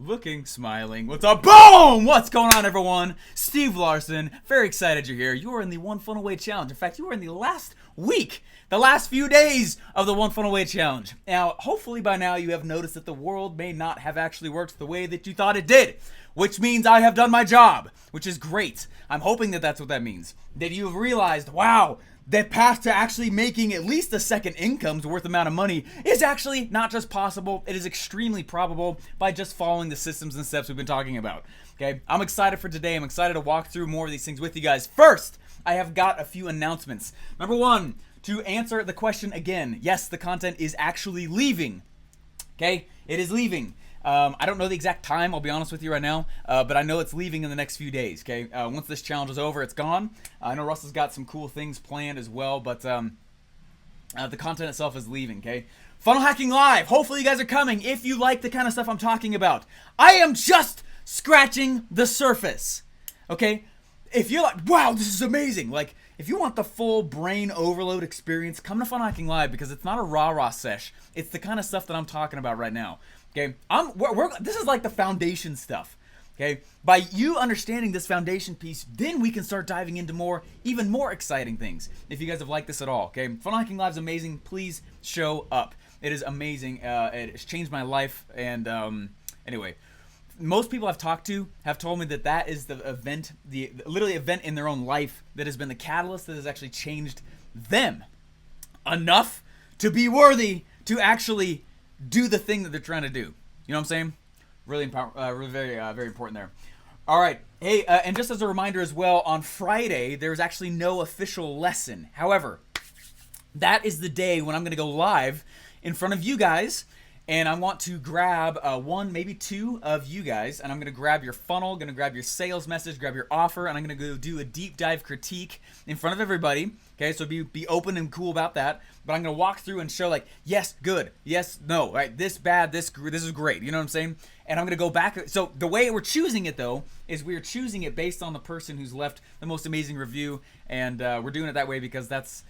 Looking, smiling. What's up? Boom! What's going on, everyone? Steve Larsen. Very excited you're here. You are in the One Funnel Away Challenge. In fact, you are in the last week, the last few days of the One Funnel Away Challenge. Now, hopefully by now you have noticed that the world may not have actually worked the way that you thought it did, which means I have done my job, which is great. I'm hoping that that's what that means. That you have realized, wow, that path to actually making at least a second income's worth amount of money is actually not just possible, it is extremely probable by just following the systems and steps we've been talking about. Okay, I'm excited for today. I'm excited to walk through more of these things with you guys. First, I have got a few announcements. Number one, to answer the question again, yes, the content is actually leaving. Okay, it is leaving. I don't know the exact time, I'll be honest with you right now, but I know it's leaving in the next few days, okay? Once this challenge is over, it's gone. I know Russell's got some cool things planned as well, but the content itself is leaving, okay? Funnel Hacking Live, hopefully you guys are coming if you like the kind of stuff I'm talking about. I am just scratching the surface, okay? If you're like, wow, this is amazing, like, if you want the full brain overload experience, come to Funnel Hacking Live because it's not a rah-rah sesh. It's the kind of stuff that I'm talking about right now. Okay, this is like the foundation stuff. Okay, by you understanding this foundation piece, then we can start diving into even more exciting things. If you guys have liked this at all, okay, Funnel Hacking Live is amazing. Please show up. It is amazing. It's changed my life. And anyway, most people I've talked to have told me that is the event, the literally event in their own life that has been the catalyst that has actually changed them enough to be worthy to actually do the thing that they're trying to do. You know what I'm saying? Really very important there. All right. Hey, and just as a reminder as well, on Friday, there's actually no official lesson. However, that is the day when I'm going to go live in front of you guys, and I want to grab one, maybe two of you guys, and I'm going to grab your funnel, going to grab your sales message, grab your offer, and I'm going to go do a deep dive critique in front of everybody. Okay, so be open and cool about that. But I'm going to walk through and show like, yes, good, yes, no, right, this bad, this is great. You know what I'm saying? And I'm going to go back. So the way we're choosing it, though, is we're choosing it based on the person who's left the most amazing review, and we're doing it that way because that's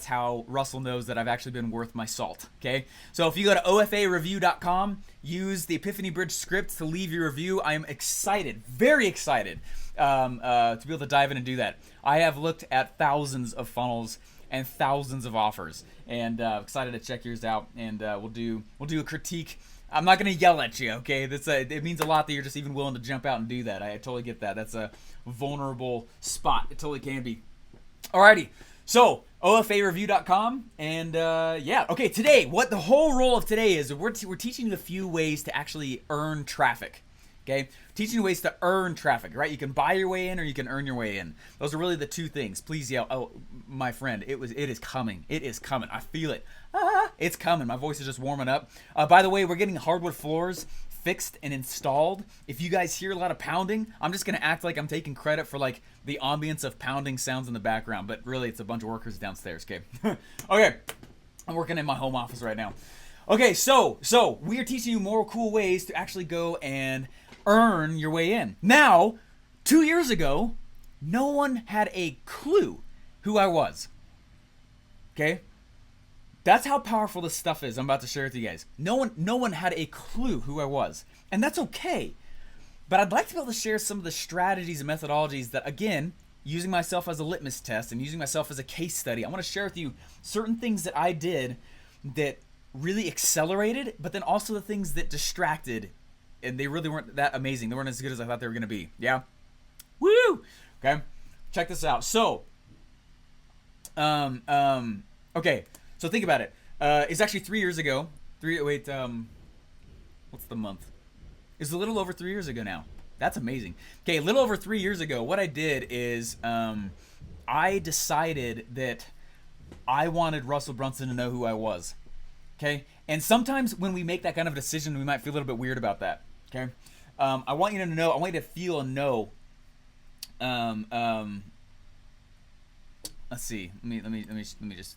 how Russell knows that I've actually been worth my salt, okay? So if you go to OFAWk4, use the Epiphany Bridge script to leave your review. I am excited, very excited to be able to dive in and do that. I have looked at thousands of funnels and thousands of offers, and excited to check yours out, and we'll do a critique. I'm not going to yell at you, okay? It means a lot that you're just even willing to jump out and do that. I totally get that. That's a vulnerable spot. It totally can be. Alrighty. So, OFAReview.com, and yeah, okay, today, what the whole role of today is, we're teaching you a few ways to actually earn traffic, okay? Teaching you ways to earn traffic, right? You can buy your way in or you can earn your way in. Those are really the two things. Please yell, oh, my friend, it is coming. It is coming. I feel it. It's coming. My voice is just warming up. By the way, we're getting hardwood floors fixed and installed. If you guys hear a lot of pounding, I'm just gonna act like I'm taking credit for like the ambience of pounding sounds in the background, but really it's a bunch of workers downstairs, okay? Okay, I'm working in my home office right now. Okay, so we are teaching you more cool ways to actually go and earn your way in. Now, 2 years ago, no one had a clue who I was, okay? That's how powerful this stuff is I'm about to share with you guys. No one had a clue who I was. And that's okay. But I'd like to be able to share some of the strategies and methodologies that, again, using myself as a litmus test and using myself as a case study, I want to share with you certain things that I did that really accelerated, but then also the things that distracted, and they really weren't that amazing. They weren't as good as I thought they were going to be. Yeah? Woo! Okay? Check this out. So, okay. So think about it. It's actually 3 years ago. What's the month? It's a little over 3 years ago now. That's amazing. Okay, a little over 3 years ago, what I did is I decided that I wanted Russell Brunson to know who I was. Okay? And sometimes when we make that kind of decision, we might feel a little bit weird about that. Okay? I want you to know, I want you to feel and know. Let's see. Let me just.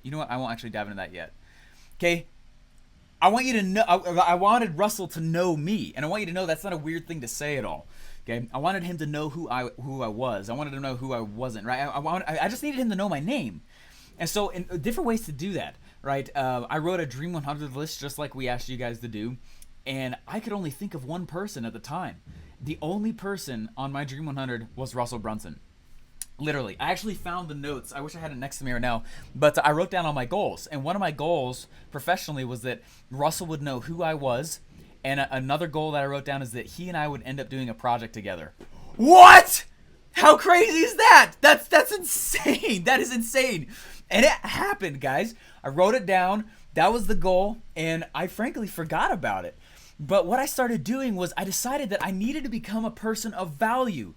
You know what? I won't actually dive into that yet. Okay? I want you to know. I wanted Russell to know me, and I want you to know that's not a weird thing to say at all. Okay? I wanted him to know who I was. I wanted him to know who I wasn't. Right? I just needed him to know my name, and so in different ways to do that. Right? I wrote a Dream 100 list just like we asked you guys to do. And I could only think of one person at the time. The only person on my Dream 100 was Russell Brunson. Literally. I actually found the notes. I wish I had it next to me right now. But I wrote down all my goals. And one of my goals professionally was that Russell would know who I was. And another goal that I wrote down is that he and I would end up doing a project together. What? How crazy is that? That's insane. That is insane. And it happened, guys. I wrote it down. That was the goal. And I frankly forgot about it. But what I started doing was I decided that I needed to become a person of value,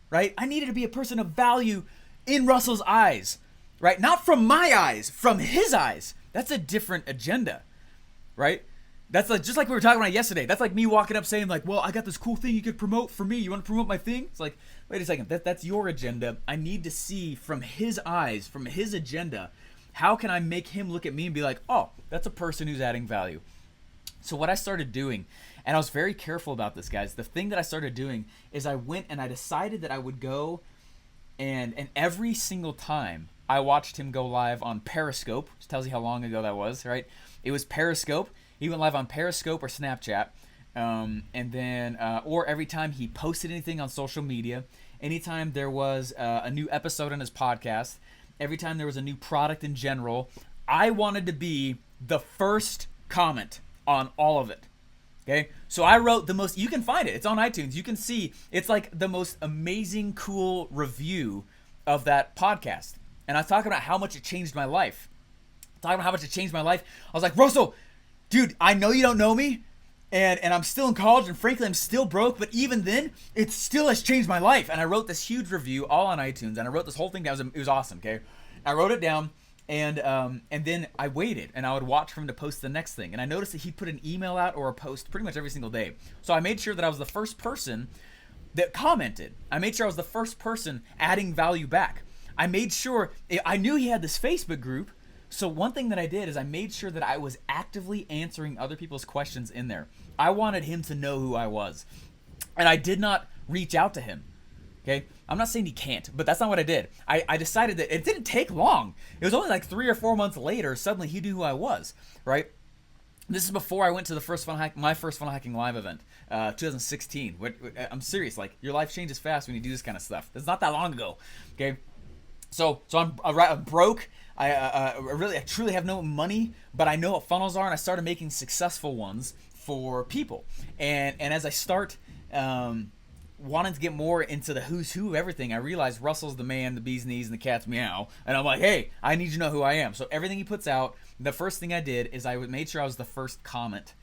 right? I needed to be a person of value in Russell's eyes, right? Not from my eyes, from his eyes. That's a different agenda, right? That's like, just like we were talking about yesterday. That's like me walking up saying like, well, I got this cool thing you could promote for me. You want to promote my thing? It's like, wait a second. That's your agenda. I need to see from his eyes, from his agenda, how can I make him look at me and be like, oh, that's a person who's adding value. So what I started doing, and I was very careful about this, guys. The thing that I started doing is I went and I decided that I would go and every single time I watched him go live on Periscope, which tells you how long ago that was, right? It was Periscope. He went live on Periscope or Snapchat. And then, or every time he posted anything on social media, anytime there was a new episode on his podcast, every time there was a new product in general, I wanted to be the first comment on all of it. Okay, so I wrote the most, you can find it, it's on iTunes, you can see, it's like the most amazing, cool review of that podcast. And I was talking about how much it changed my life. I was like, Russell, dude, I know you don't know me, and I'm still in college, and frankly, I'm still broke, but even then, it still has changed my life. And I wrote this huge review all on iTunes, and I wrote this whole thing down. It was awesome, okay? I wrote it down, and then I waited, and I would watch for him to post the next thing. And I noticed that he put an email out or a post pretty much every single day. So I made sure that I was the first person that commented. I made sure I was the first person adding value back. I made sure, I knew he had this Facebook group, so one thing that I did is I made sure that I was actively answering other people's questions in there. I wanted him to know who I was. And I did not reach out to him. Okay? I'm not saying he can't, but that's not what I did. I decided that it didn't take long. It was only like 3 or 4 months later, suddenly he knew who I was, right? This is before I went to the my first funnel hacking live event, 2016. I'm serious, like your life changes fast when you do this kind of stuff. It's not that long ago, okay? So I'm broke. I truly have no money, but I know what funnels are, and I started making successful ones for people. And as I start wanting to get more into the who's who of everything, I realized Russell's the man, the bee's knees, and the cat's meow. And I'm like, hey, I need you to know who I am. So everything he puts out, the first thing I did is I made sure I was the first comment.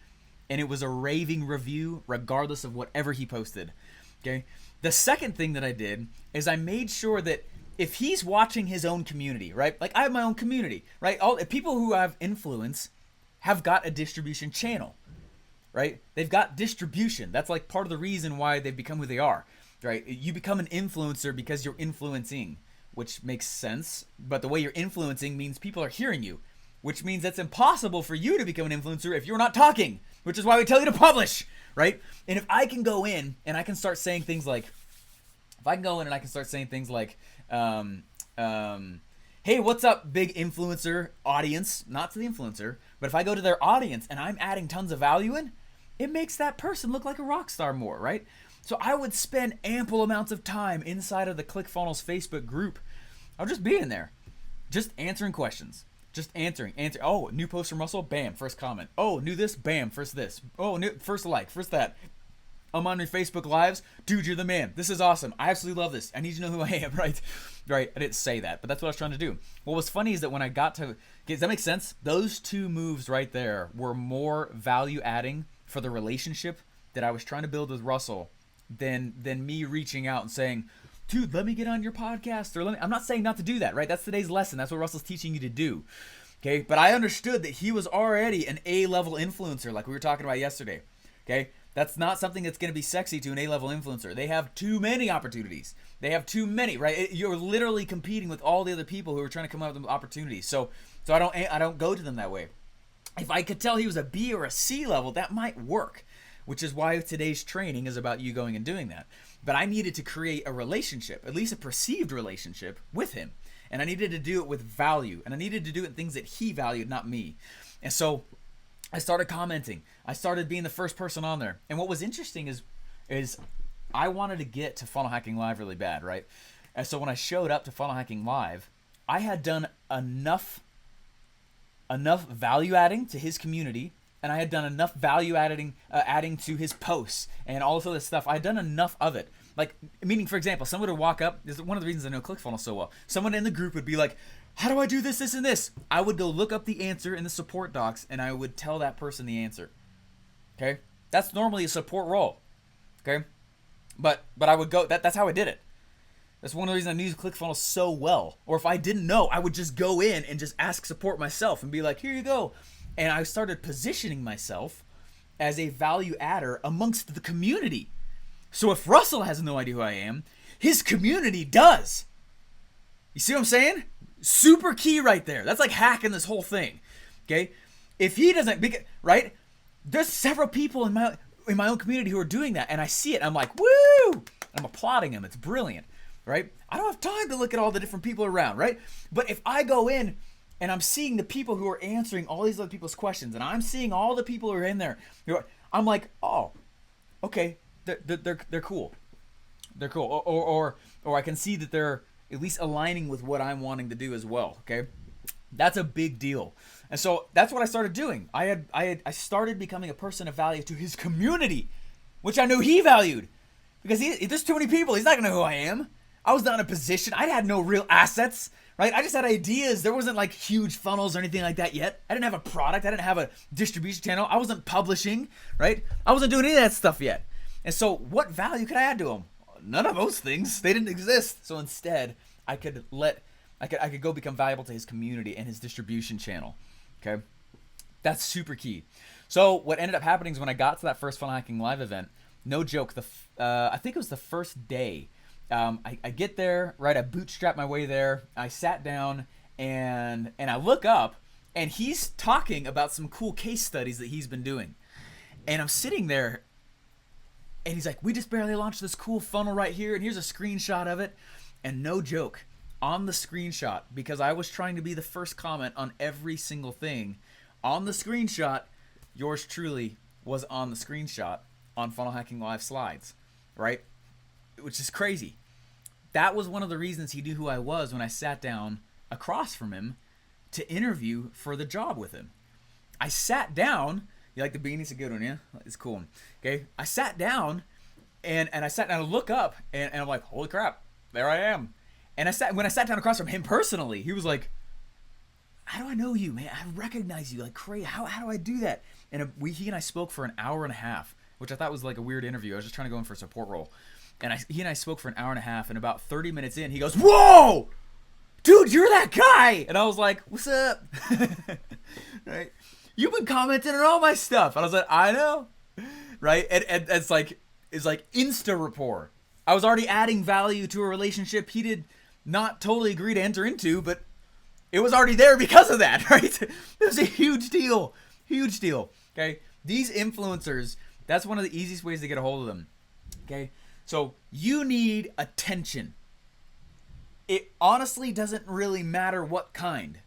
And it was a raving review regardless of whatever he posted. Okay. The second thing that I did is I made sure that if he's watching his own community, right? Like I have my own community, right? All people who have influence have got a distribution channel, right? They've got distribution. That's like part of the reason why they've become who they are, right? You become an influencer because you're influencing, which makes sense. But the way you're influencing means people are hearing you, which means it's impossible for you to become an influencer if you're not talking, which is why we tell you to publish, right? And if I can go in and I can start saying things like, hey, what's up, big influencer audience? Not to the influencer, but if I go to their audience and I'm adding tons of value in, it makes that person look like a rock star more, right? So I would spend ample amounts of time inside of the ClickFunnels Facebook group. I'll just be in there, just answering questions. Just answering. Oh, new post from Russell? Bam, first comment. Oh, new this? Bam, first this. Oh, new first like, first that. I'm on your Facebook Lives. Dude, you're the man. This is awesome. I absolutely love this. I need you to know who I am, right? Right, I didn't say that, but that's what I was trying to do. What was funny is that when I got to, does that make sense? Those two moves right there were more value adding for the relationship that I was trying to build with Russell than me reaching out and saying, dude, let me get on your podcast, or I'm not saying not to do that, right? That's today's lesson. That's what Russell's teaching you to do. Okay, but I understood that he was already an A-level influencer like we were talking about yesterday. Okay, that's not something that's going to be sexy to an A-level influencer. They have too many opportunities. They have too many, right? You're literally competing with all the other people who are trying to come up with opportunities. So I don't go to them that way. If I could tell he was a B or a C level, that might work, which is why today's training is about you going and doing that. But I needed to create a relationship, at least a perceived relationship with him. And I needed to do it with value. And I needed to do it in things that he valued, not me. And so I started commenting. I started being the first person on there. And what was interesting is I wanted to get to Funnel Hacking Live really bad, right? And so when I showed up to Funnel Hacking Live, I had done enough value adding to his community, and I had done enough value adding to his posts and all this other stuff. I had done enough of it. Like, meaning, for example, someone would walk up. This is one of the reasons I know ClickFunnels so well. Someone in the group would be like, how do I do this, this, and this? I would go look up the answer in the support docs, and I would tell that person the answer. Okay? That's normally a support role. Okay? But I would go, that's how I did it. That's one of the reasons I knew ClickFunnels so well. Or if I didn't know, I would just go in and just ask support myself and be like, here you go. And I started positioning myself as a value adder amongst the community. So if Russell has no idea who I am, his community does. You see what I'm saying? Super key right there. That's like hacking this whole thing. Okay? If he doesn't, right? There's several people in my own community who are doing that, and I see it. I'm like, woo! I'm applauding him. It's brilliant, right? I don't have time to look at all the different people around, right? But if I go in and I'm seeing the people who are answering all these other people's questions, and I'm seeing all the people who are in there, I'm like, oh, okay, they're cool. They're cool. Or I can see that they're at least aligning with what I'm wanting to do as well, okay? That's a big deal. And so that's what I started doing. I started becoming a person of value to his community, which I knew he valued. Because there's too many people. He's not going to know who I am. I was not in a position. I had no real assets, right? I just had ideas. There wasn't like huge funnels or anything like that yet. I didn't have a product. I didn't have a distribution channel. I wasn't publishing, right? I wasn't doing any of that stuff yet. And so what value could I add to him? None of those things. They didn't exist. So instead, I could go become valuable to his community and his distribution channel. Okay? That's super key. So what ended up happening is when I got to that first Funnel Hacking Live event, no joke, I think it was the first day. I get there, right? I bootstrap my way there. I sat down and I look up, and he's talking about some cool case studies that he's been doing. And I'm sitting there, and he's like, we just barely launched this cool funnel right here, and here's a screenshot of it. And no joke, on the screenshot, because I was trying to be the first comment on every single thing, on the screenshot, yours truly was on the screenshot on Funnel Hacking Live slides, right? Which is crazy. That was one of the reasons he knew who I was when I sat down across from him to interview for the job with him. I sat down. You like the beanie? It's a good one, yeah? It's cool. Okay? I sat down, and I sat down to look up, and I'm like, holy crap, there I am. And when I sat down across from him personally, he was like, how do I know you, man? I recognize you like crazy. How do I do that? And he and I spoke for an hour and a half, which I thought was like a weird interview. I was just trying to go in for a support role. And he and I spoke for an hour and a half, and about 30 minutes in, he goes, whoa! Dude, you're that guy! And I was like, what's up? Right? You've been commenting on all my stuff. And I was like, I know. Right? And it's like insta rapport. I was already adding value to a relationship he did not totally agree to enter into, but it was already there because of that, right? It was a huge deal. Huge deal. Okay? These influencers, that's one of the easiest ways to get a hold of them. Okay? So you need attention. It honestly doesn't really matter what kind.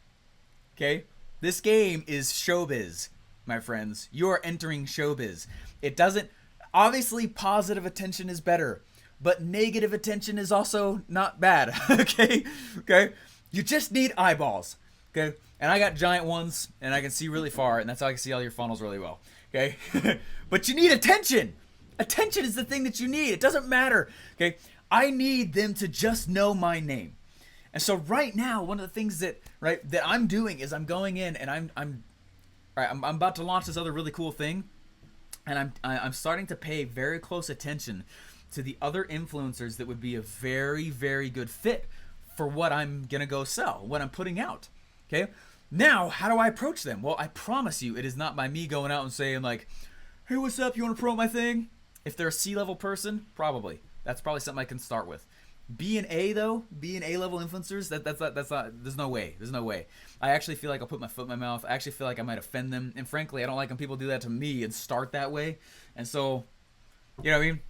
Okay? This game is showbiz, my friends. You are entering showbiz. It doesn't, obviously positive attention is better, but negative attention is also not bad. Okay? Okay? You just need eyeballs. Okay? And I got giant ones, and I can see really far, and that's how I can see all your funnels really well. Okay? But you need attention. Attention is the thing that you need. It doesn't matter. Okay? I need them to just know my name. And so right now, one of the things that I'm doing is I'm going in and I'm about to launch this other really cool thing, and I'm starting to pay very close attention to the other influencers that would be a very, very good fit for what I'm gonna go sell, what I'm putting out. Okay? Now, how do I approach them? Well, I promise you, it is not by me going out and saying like, hey, what's up? You want to promote my thing? If they're a C-level person, probably. That's probably something I can start with. B and A though, B and A level influencers, that's not. There's no way. There's no way. I actually feel like I'll put my foot in my mouth. I actually feel like I might offend them, and frankly, I don't like when people do that to me and start that way. And so, you know what I mean?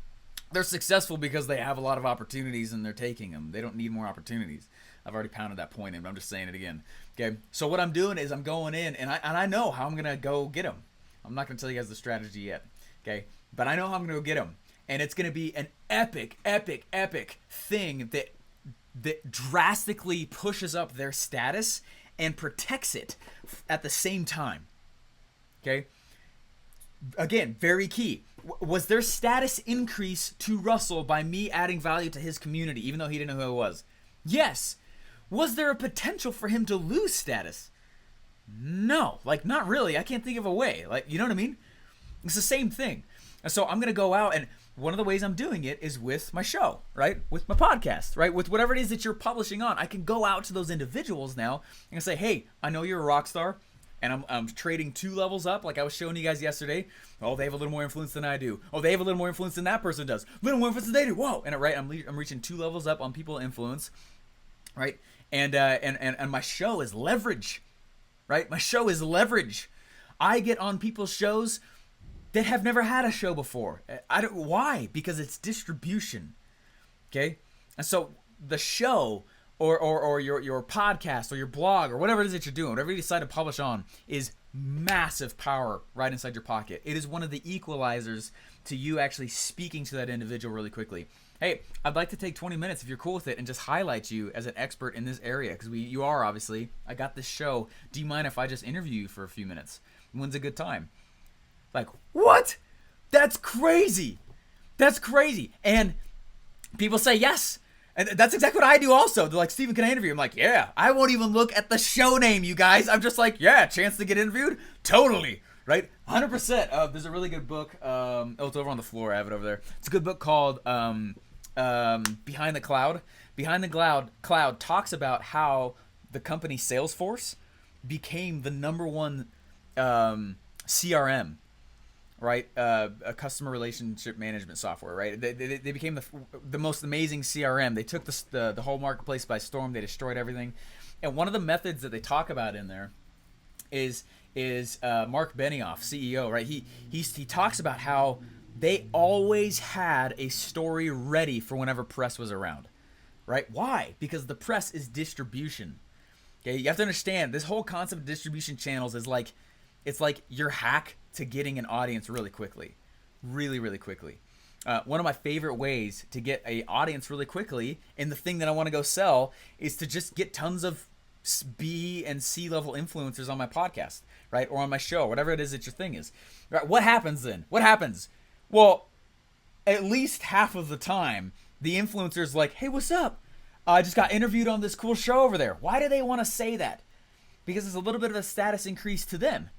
They're successful because they have a lot of opportunities and they're taking them. They don't need more opportunities. I've already pounded that point in, but I'm just saying it again. Okay. So what I'm doing is I'm going in and I know how I'm gonna go get them. I'm not going to tell you guys the strategy yet, okay? But I know how I'm going to go get them. And it's going to be an epic, epic, epic thing that drastically pushes up their status and protects it at the same time, okay? Again, very key. Was their status increase to Russell by me adding value to his community, even though he didn't know who I was? Yes. Was there a potential for him to lose status? No. Like, not really. I can't think of a way. Like, you know what I mean? It's the same thing. And so I'm going to go out, and one of the ways I'm doing it is with my show, right? With my podcast, right? With whatever it is that you're publishing on. I can go out to those individuals now and say, hey, I know you're a rock star, and I'm trading 2 levels up like I was showing you guys yesterday. Oh, they have a little more influence than I do. Oh, they have a little more influence than that person does. A little more influence than they do. Whoa. And right, I'm reaching 2 levels up on people influence, right? And my show is leverage, right? My show is leverage. I get on people's shows that have never had a show before. Why? Because it's distribution, okay? And so the show or your podcast or your blog or whatever it is that you're doing, whatever you decide to publish on, is massive power right inside your pocket. It is one of the equalizers to you actually speaking to that individual really quickly. Hey, I'd like to take 20 minutes if you're cool with it and just highlight you as an expert in this area, because you are, obviously. I got this show. Do you mind if I just interview you for a few minutes? When's a good time? Like, what? That's crazy. That's crazy. And people say yes. And that's exactly what I do also. They're like, Steven, can I interview you? I'm like, yeah. I won't even look at the show name, you guys. I'm just like, yeah, chance to get interviewed? Totally. Right? 100%. There's a really good book. It's over on the floor. I have it over there. It's a good book called Behind the Cloud. Behind the Cloud talks about how the company Salesforce became the #1 CRM, right? A customer relationship management software, right? They became the most amazing CRM. They took the whole marketplace by storm. They destroyed everything. And one of the methods that they talk about in there is Mark Benioff, CEO, right? He talks about how they always had a story ready for whenever press was around, right? Why? Because the press is distribution. Okay, you have to understand this whole concept of distribution channels is like, it's like your hack to getting an audience really quickly, really, really quickly. One of my favorite ways to get an audience really quickly in the thing that I want to go sell is to just get tons of B and C level influencers on my podcast, right? Or on my show, whatever it is that your thing is. Right? What happens then? What happens? Well, at least half of the time, the influencer's like, hey, what's up? I just got interviewed on this cool show over there. Why do they want to say that? Because it's a little bit of a status increase to them,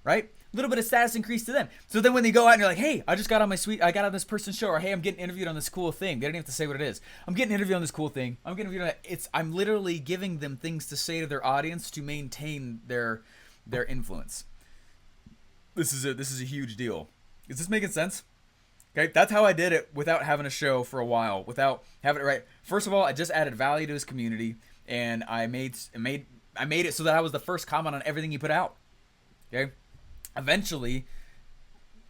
right? A little bit of status increase to them. So then when they go out and you're like, hey, I got on this person's show, or hey, I'm getting interviewed on this cool thing. They don't even have to say what it is. I'm getting interviewed on this cool thing. I'm getting interviewed on that. I'm literally giving them things to say to their audience to maintain their influence. This is a huge deal. Is this making sense? Okay, that's how I did it without having a show for a while, without having it right. First of all, I just added value to his community, and I made it so that I was the first comment on everything he put out. Okay, eventually,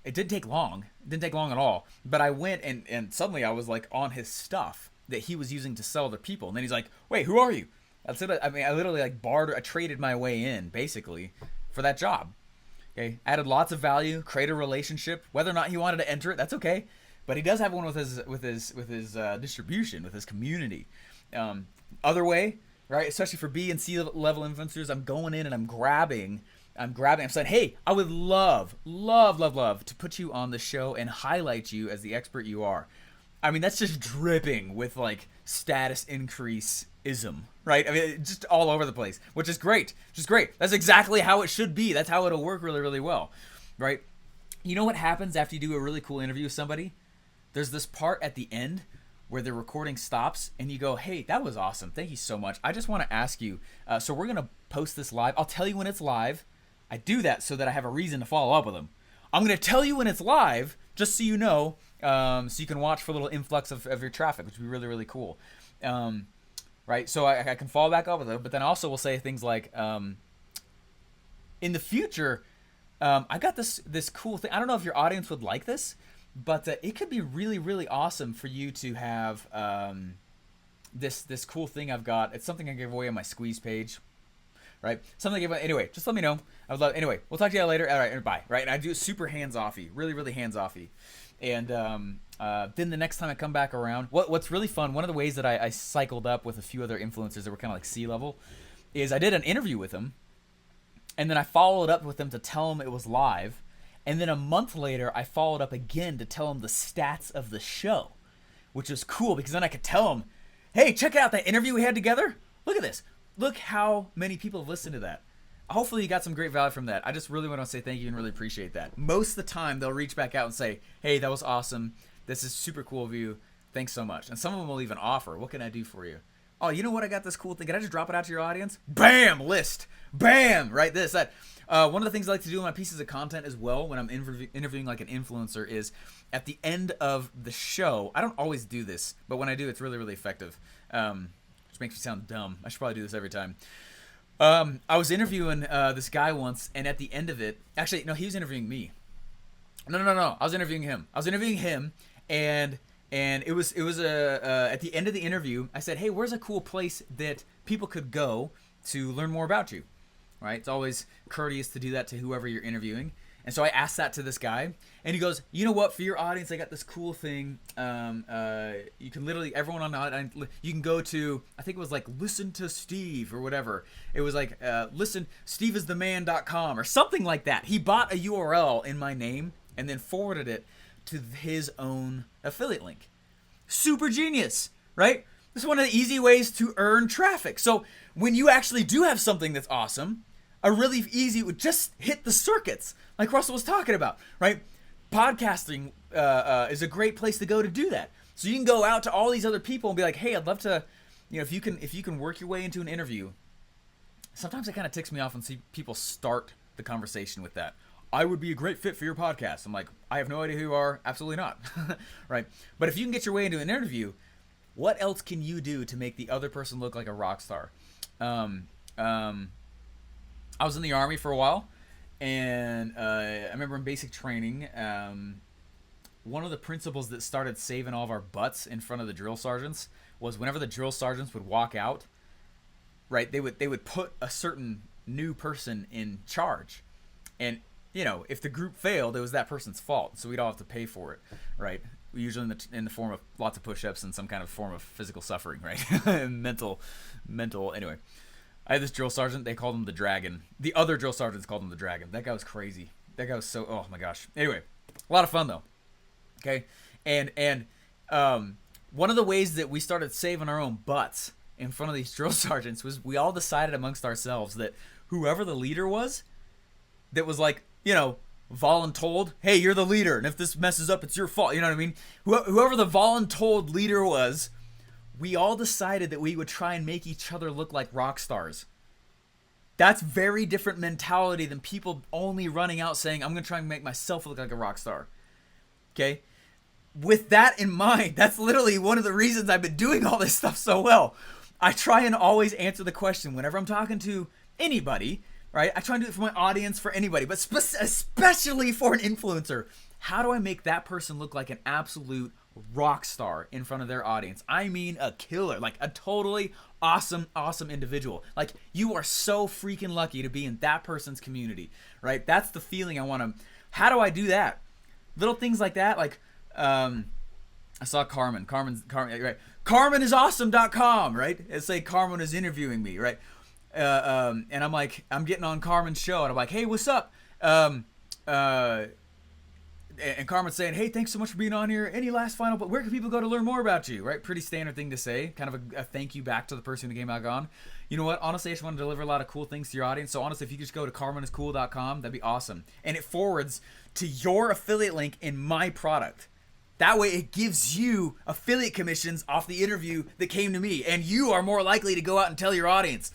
it didn't take long. It didn't take long at all. But I went and suddenly I was like on his stuff that he was using to sell to people, and then he's like, "Wait, who are you?" That's it. I mean, I literally like I traded my way in basically for that job. Okay, added lots of value, create a relationship. Whether or not he wanted to enter it, that's okay. But he does have one with his distribution, with his community. Other way, right? Especially for B and C level influencers, I'm going in and I'm grabbing. I'm saying, hey, I would love to put you on the show and highlight you as the expert you are. I mean, that's just dripping with like status increase-ism, right? I mean, just all over the place, which is great. That's exactly how it should be. That's how it'll work really, really well, right? You know what happens after you do a really cool interview with somebody? There's this part at the end where the recording stops and you go, hey, that was awesome. Thank you so much. I just want to ask you, so we're going to post this live. I'll tell you when it's live. I do that so that I have a reason to follow up with them. I'm going to tell you when it's live, just so you know, so you can watch for a little influx of your traffic, which would be really, really cool. Right? So I can follow back up with them, but then also we'll say things like, in the future, I got this cool thing. I don't know if your audience would like this, but it could be really, really awesome for you to have this cool thing I've got. It's something I gave away on my squeeze page right? Something about, anyway, just let me know. I would love, anyway, we'll talk to you later. All right, bye, right? And I do super hands-offy, really, really hands-offy. And then the next time I come back around, what's really fun, one of the ways that I cycled up with a few other influencers that were kind of like C-level is I did an interview with them, and then I followed up with them to tell them it was live. And then a month later, I followed up again to tell them the stats of the show, which was cool because then I could tell them, hey, check out that interview we had together. Look at this. Look how many people have listened to that. Hopefully you got some great value from that. I just really want to say thank you and really appreciate that. Most of the time, they'll reach back out and say, hey, that was awesome. This is super cool of you. Thanks so much. And some of them will even offer, what can I do for you? Oh, you know what? I got this cool thing. Can I just drop it out to your audience? Bam! List. Bam! Right? This, that. One of the things I like to do in my pieces of content as well when I'm interviewing like an influencer is at the end of the show, I don't always do this, but when I do, it's really, really effective. Which makes me sound dumb. I should probably do this every time. I was interviewing this guy once, and at the end of it, actually, no, he was interviewing me. No. I was interviewing him, and it was at the end of the interview, I said, hey, where's a cool place that people could go to learn more about you? Right? It's always courteous to do that to whoever you're interviewing. And so I asked that to this guy, and he goes, you know what, for your audience, I got this cool thing. You can literally, everyone on the, you can go to, I think it was like listen to Steve or whatever. It was like, steveistheman.com or something like that. He bought a URL in my name and then forwarded it to his own affiliate link. Super genius, right? This is one of the easy ways to earn traffic. So when you actually do have something that's awesome, a really easy would just hit the circuits like Russell was talking about, right? Podcasting is a great place to go to do that. So you can go out to all these other people and be like, hey, I'd love to, if you can work your way into an interview. Sometimes it kind of ticks me off when see people start the conversation with that. I would be a great fit for your podcast. I'm like, I have no idea who you are. Absolutely not. Right? But if you can get your way into an interview, what else can you do to make the other person look like a rock star? I was in the Army for a while, and I remember in basic training, one of the principles that started saving all of our butts in front of the drill sergeants was whenever the drill sergeants would walk out, right, they would put a certain new person in charge. And, if the group failed, it was that person's fault, so we'd all have to pay for it, right? Usually in the form of lots of push-ups and some kind of form of physical suffering, right? mental, anyway. I had this drill sergeant, they called him the Dragon. The other drill sergeants called him the Dragon. That guy was crazy. That guy was so, oh my gosh. Anyway, a lot of fun though. Okay? And one of the ways that we started saving our own butts in front of these drill sergeants was we all decided amongst ourselves that whoever the leader was, that was like, voluntold, hey, you're the leader, and if this messes up, it's your fault. You know what I mean? Whoever the voluntold leader was, we all decided that we would try and make each other look like rock stars. That's very different mentality than people only running out saying, I'm going to try and make myself look like a rock star. Okay? With that in mind, that's literally one of the reasons I've been doing all this stuff so well. I try and always answer the question whenever I'm talking to anybody, right? I try and do it for my audience, for anybody, but especially for an influencer. How do I make that person look like an absolute rock star in front of their audience? I mean a killer, like a totally awesome individual. Like, you are so freaking lucky to be in that person's community, right? That's the feeling I want to. How do I do that? Little things like that, like I saw Carmen, right? CarmenIsAwesome.com, right? It's like Carmen is interviewing me, right? And I'm like, I'm getting on Carmen's show, and I'm like, hey, what's up? And Carmen's saying, hey, thanks so much for being on here. Any last final, but where can people go to learn more about you, right? Pretty standard thing to say, kind of a thank you back to the person who came back on. You know what? Honestly, I just want to deliver a lot of cool things to your audience. So honestly, if you could just go to CarmenIsCool.com, that'd be awesome. And it forwards to your affiliate link in my product. That way it gives you affiliate commissions off the interview that came to me, and you are more likely to go out and tell your audience.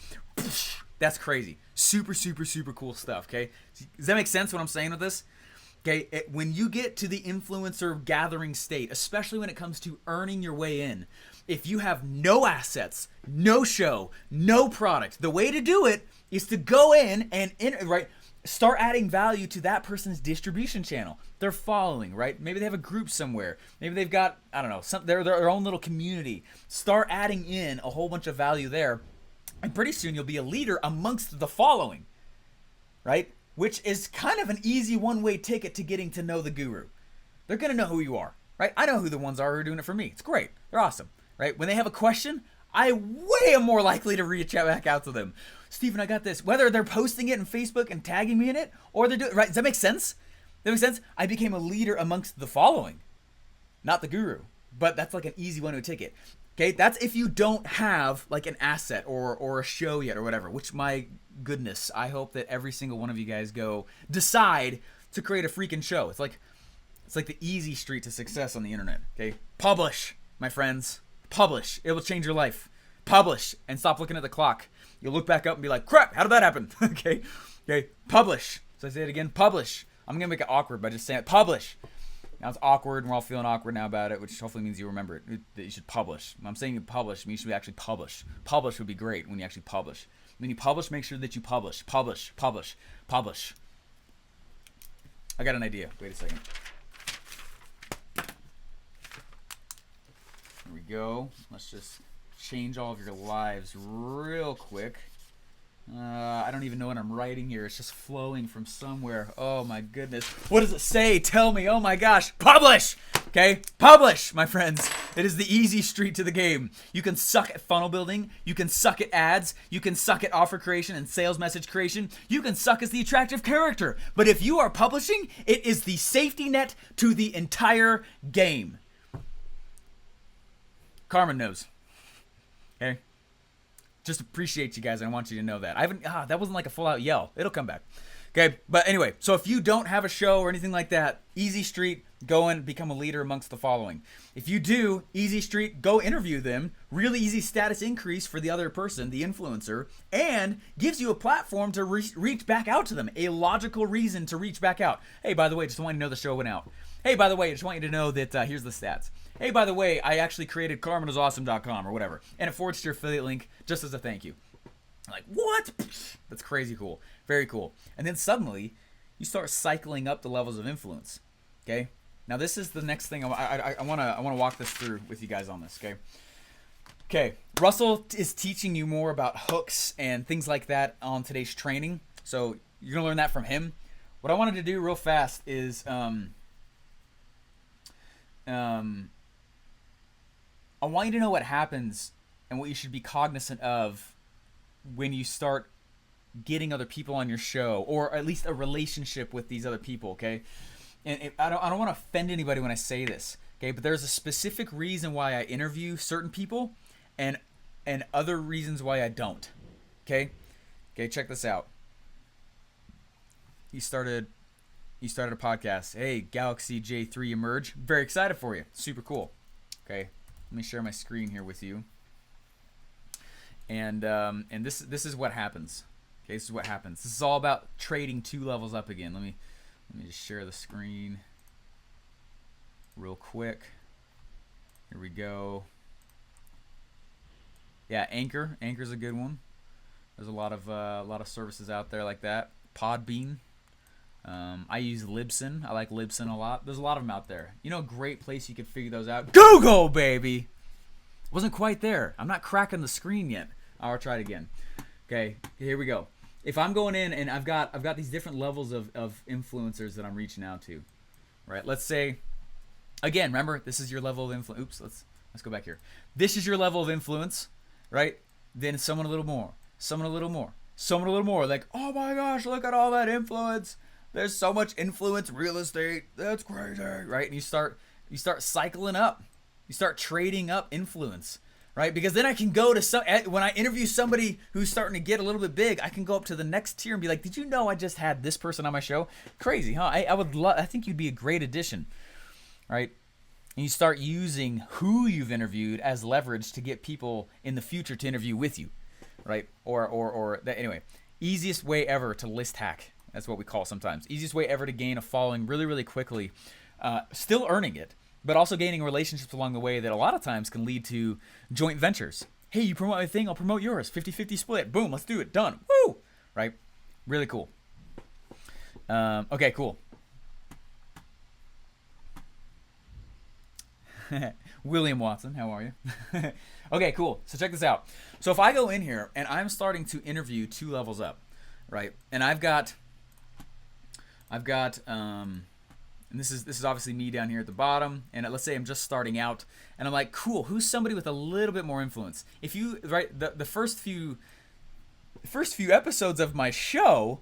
That's crazy. Super, super, super cool stuff, okay? Does that make sense what I'm saying with this? Okay, when you get to the influencer gathering state, especially when it comes to earning your way in, if you have no assets, no show, no product, the way to do it is to go in and start adding value to that person's distribution channel. They're following, right? Maybe they have a group somewhere. Maybe they've got, I don't know, their own little community. Start adding in a whole bunch of value there. And pretty soon you'll be a leader amongst the following, right? Which is kind of an easy one-way ticket to getting to know the guru. They're going to know who you are, right? I know who the ones are who are doing it for me. It's great. They're awesome, right? When they have a question, I way am more likely to reach back out to them. Steven, I got this. Whether they're posting it in Facebook and tagging me in it, or they're doing, right? Does that make sense? That makes sense? I became a leader amongst the following, not the guru. But that's like an easy one-way ticket. Okay, that's if you don't have like an asset or a show yet or whatever, which my goodness, I hope that every single one of you guys decide to create a freaking show. It's like the easy street to success on the internet. Okay, publish, my friends, publish. It will change your life. Publish and stop looking at the clock. You'll look back up and be like, crap, how did that happen? Okay, publish. So I say it again, publish. I'm gonna make it awkward by just saying it, publish. Now it's awkward, and we're all feeling awkward now about it, which hopefully means you remember it, that you should publish. When I'm saying you publish, means you should actually publish. Publish would be great when you actually publish. When you publish, make sure that you publish. Publish, publish, publish. I got an idea. Wait a second. Here we go. Let's just change all of your lives real quick. I don't even know what I'm writing here. It's just flowing from somewhere. Oh my goodness. What does it say? Tell me. Oh my gosh. Publish! Okay? Publish, my friends. It is the easy street to the game. You can suck at funnel building. You can suck at ads. You can suck at offer creation and sales message creation. You can suck as the attractive character. But if you are publishing, it is the safety net to the entire game. Carmen knows. Okay? Just appreciate you guys. I want you to know that. That wasn't like a full out yell. It'll come back. Okay. But anyway, so if you don't have a show or anything like that, easy street, go and become a leader amongst the following. If you do, easy street, go interview them. Really easy status increase for the other person, the influencer, and gives you a platform to reach back out to them. A logical reason to reach back out. Hey, by the way, just want you to know the show went out. Hey, by the way, I just want you to know that here's the stats. Hey, by the way, I actually created CarmenIsAwesome.com or whatever, and it forwards to your affiliate link just as a thank you. Like, what? That's crazy cool. Very cool. And then suddenly, you start cycling up the levels of influence. Okay? Now, this is the next thing. I want to walk this through with you guys on this. Okay? Okay. Russell is teaching you more about hooks and things like that on today's training. So, you're going to learn that from him. What I wanted to do real fast is... I want you to know what happens and what you should be cognizant of when you start getting other people on your show, or at least a relationship with these other people, okay? And I don't want to offend anybody when I say this, okay? But there's a specific reason why I interview certain people and other reasons why I don't, okay? Okay, check this out. You started a podcast. Hey, Galaxy J3 Emerge. Very excited for you. Super cool. Okay. Let me share my screen here with you. And this is what happens. Okay, this is what happens. This is all about trading 2 levels up again. Let me just share the screen real quick. Here we go. Yeah, Anchor's a good one. There's a lot of services out there like that. Podbean. I use Libsyn. I like Libsyn a lot. There's a lot of them out there. You know, a great place you could figure those out. Google, baby. Wasn't quite there. I'm not cracking the screen yet. I'll try it again. Okay, here we go. If I'm going in and I've got these different levels of influencers that I'm reaching out to, right? Let's say, again, remember, this is your level of influence. Oops, let's go back here. This is your level of influence, right? Then someone a little more, someone a little more, someone a little more. Like, oh my gosh, look at all that influence. There's so much influence real estate. That's crazy, right? And you start cycling up. You start trading up influence, right? Because then I can go to when I interview somebody who's starting to get a little bit big, I can go up to the next tier and be like, "Did you know I just had this person on my show? Crazy, huh? I think you'd be a great addition." Right? And you start using who you've interviewed as leverage to get people in the future to interview with you, right? Or that, anyway, easiest way ever to list hack. That's what we call it sometimes. Easiest way ever to gain a following really, really quickly. Still earning it, but also gaining relationships along the way that a lot of times can lead to joint ventures. Hey, you promote my thing, I'll promote yours. 50-50 split. Boom, let's do it. Done. Woo! Right? Really cool. Okay, cool. William Watson, how are you? Okay, cool. So check this out. So if I go in here and I'm starting to interview 2 levels up, right? And I've got, and this is obviously me down here at the bottom. And let's say I'm just starting out, and I'm like, cool. Who's somebody with a little bit more influence? If you the first few episodes of my show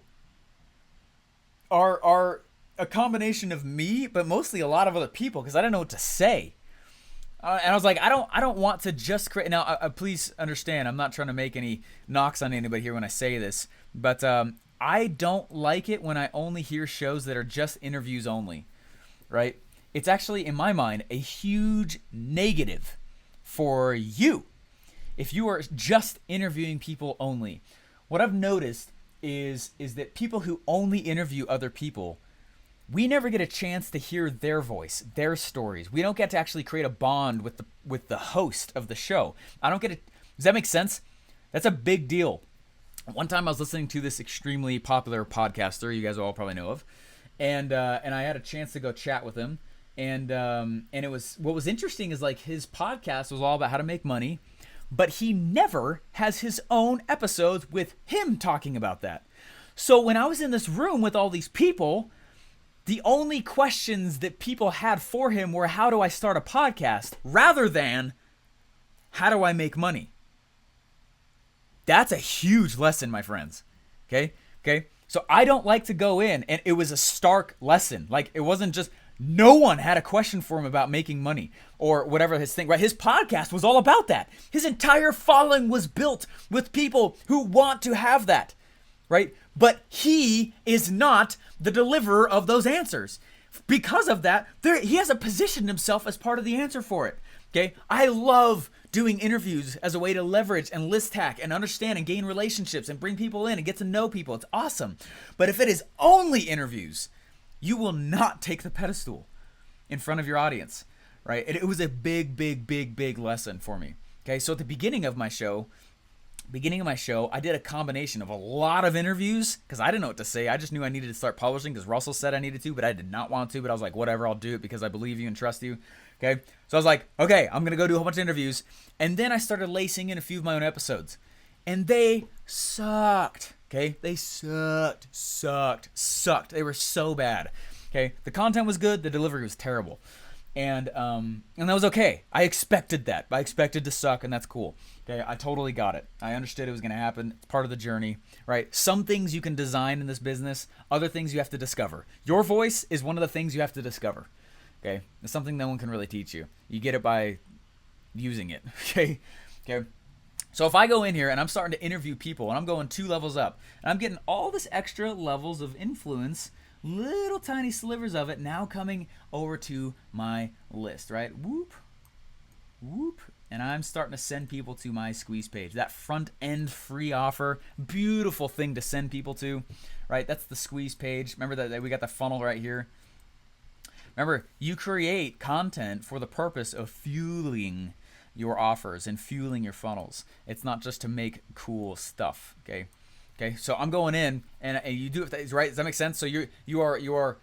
are a combination of me, but mostly a lot of other people because I didn't know what to say. And I was like, I don't want to just create. Now, please understand, I'm not trying to make any knocks on anybody here when I say this, but I don't like it when I only hear shows that are just interviews only, right? It's actually, in my mind, a huge negative for you if you are just interviewing people only. What I've noticed is that people who only interview other people, we never get a chance to hear their voice, their stories. We don't get to actually create a bond with the host of the show. I don't get it. Does that make sense? That's a big deal. One time I was listening to this extremely popular podcaster you guys all probably know of, and I had a chance to go chat with him, and it was, what was interesting is like his podcast was all about how to make money, but he never has his own episodes with him talking about that. So when I was in this room with all these people, the only questions that people had for him were, how do I start a podcast, rather than how do I make money? That's a huge lesson, my friends. Okay? So I don't like to go in, and it was a stark lesson. Like, it wasn't just, no one had a question for him about making money or whatever his thing, right? His podcast was all about that. His entire following was built with people who want to have that, right? But he is not the deliverer of those answers. Because of that, he hasn't positioned himself as part of the answer for it. Okay, I love doing interviews as a way to leverage and list hack and understand and gain relationships and bring people in and get to know people. It's awesome. But if it is only interviews, you will not take the pedestal in front of your audience, right? It was a big lesson for me. Okay, so at the beginning of my show, I did a combination of a lot of interviews because I didn't know what to say. I just knew I needed to start publishing because Russell said I needed to, but I did not want to. But I was like, whatever, I'll do it because I believe you and trust you. Okay, so I was like, okay, I'm going to go do a whole bunch of interviews. And then I started lacing in a few of my own episodes. And they sucked. Okay, they sucked. They were so bad. Okay, the content was good. The delivery was terrible. And that was okay. I expected that. I expected to suck, and that's cool. Okay, I totally got it. I understood it was going to happen. It's part of the journey, right? Some things you can design in this business. Other things you have to discover. Your voice is one of the things you have to discover. Okay, it's something no one can really teach you. You get it by using it. Okay. So if I go in here and I'm starting to interview people and I'm going 2 levels up and I'm getting all this extra levels of influence, little tiny slivers of it now coming over to my list, right? Whoop. And I'm starting to send people to my squeeze page. That front end free offer, beautiful thing to send people to, right? That's the squeeze page. Remember that we got the funnel right here. Remember, you create content for the purpose of fueling your offers and fueling your funnels. It's not just to make cool stuff, okay? So I'm going in, and you do it, right? Does that make sense? So you are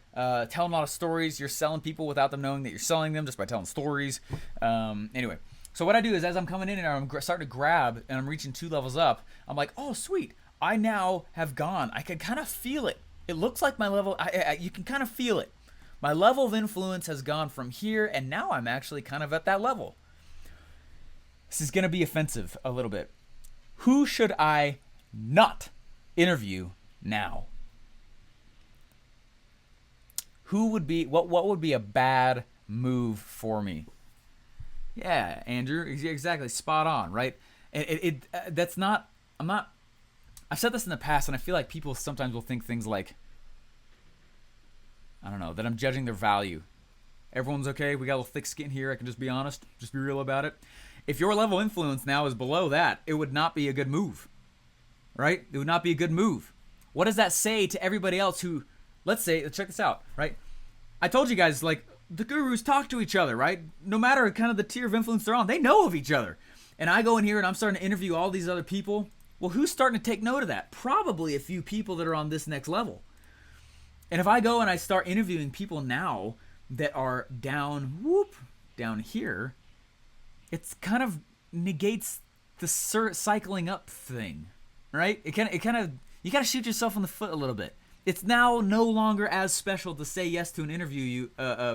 telling a lot of stories. You're selling people without them knowing that you're selling them just by telling stories. Anyway, so what I do is as I'm coming in and I'm starting to grab and I'm reaching 2 levels up, I'm like, oh, sweet. I now have gone. I can kind of feel it. It looks like my level. You can kind of feel it. My level of influence has gone from here, and now I'm actually kind of at that level. This is going to be offensive a little bit. Who should I not interview now? Who would be, what would be a bad move for me? Yeah, Andrew, exactly, spot on, right? That's not, I've said this in the past, and I feel like people sometimes will think things like, I don't know, that I'm judging their value. Everyone's okay, we got a little thick skin here, I can just be honest, just be real about it. If your level of influence now is below that, it would not be a good move, right? It would not be a good move. What does that say to everybody else who, let's check this out, right? I told you guys, like, the gurus talk to each other, right? No matter kind of the tier of influence they're on, they know of each other. And I go in here and I'm starting to interview all these other people. Well, who's starting to take note of that? Probably a few people that are on this next level. And if I go and I start interviewing people now that are down down here, it's kind of negates the cycling up thing, right? It kind of you got to shoot yourself in the foot a little bit. It's now no longer as special to say yes to an interview